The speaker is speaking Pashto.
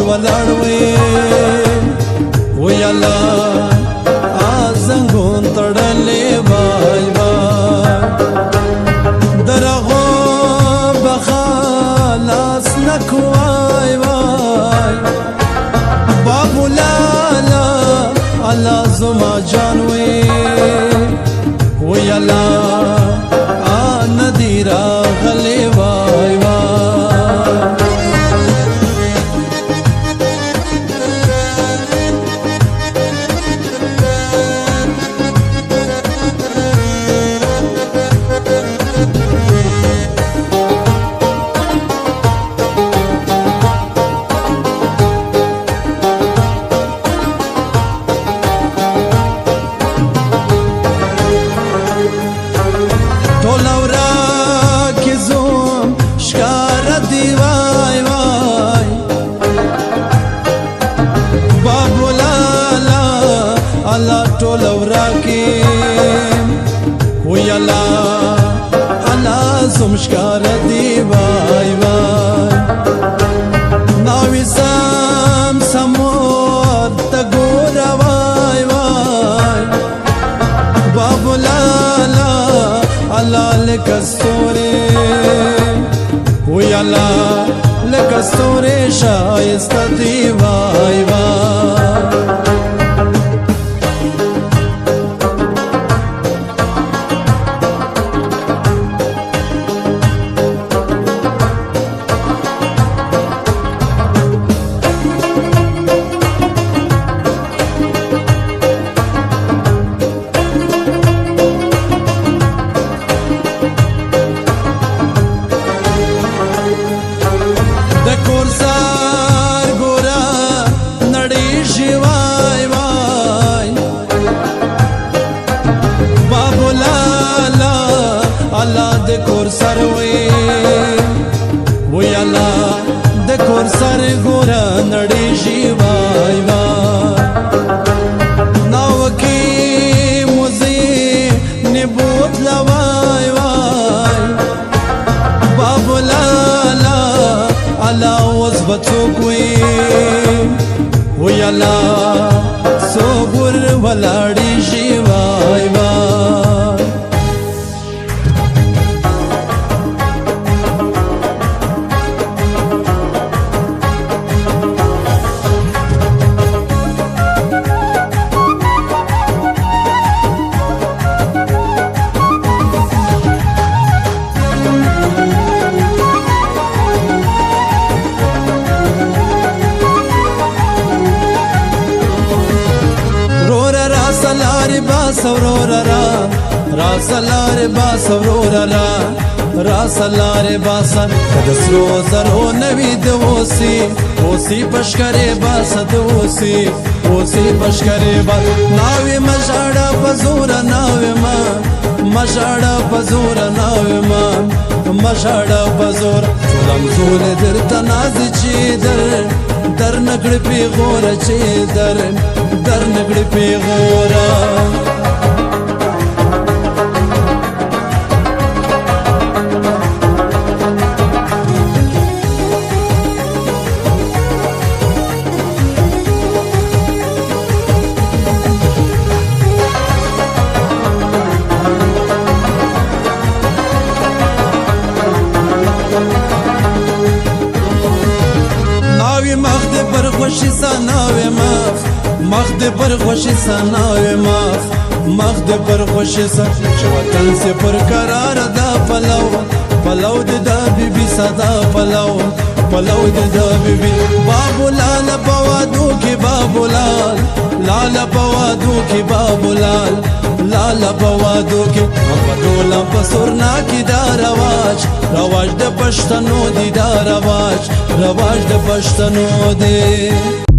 ولاړ وې وی الله زنګون تړلې وای وای درغو بخلاص نکوای وای بابو لالا الله زما جان وې وی الله ندیرا غلې وای وای الله ټول ورکی وی الله الله سمشکار دی وای وای ناوی سم سمور تګور وای وای بابو لالا الله لکستوري وی الله لکستوري شایسته دی وای وای الله د کور سر وې وی الله د کور سر ګور نړۍ شي وای وای ناو کې موزي نبوت لوای وای بابو لالا الله اوس بڅوک وې وی الله سو ګور ولاړی شي وای وای سورورا را سلار با سورورا را سلار با سر کدسرو زرو نوی دوسی اوسی پشکره با سدوسی اوسی پشکره با ناوی مشاڑا پزورا ناوی ما مشاڑا پزورا ناوی ما مشاڑا پزورا چولم زور در تنازی چی در نگڑ پی غورا چی در نگڑ پی غورا پر خوشی سناوی مخ د پر خوشی سناوی مخ د پر خوشی سن وطن سے پر قرار دا پلو دا بی بی صدا پلو دا بی بی بابو لال پوادو کی بابو لال پوادو کی بابو لال پوادو کی مپدولا پسورنا کی دا رواج د پښتنو دی دا رواج د پښتنو دی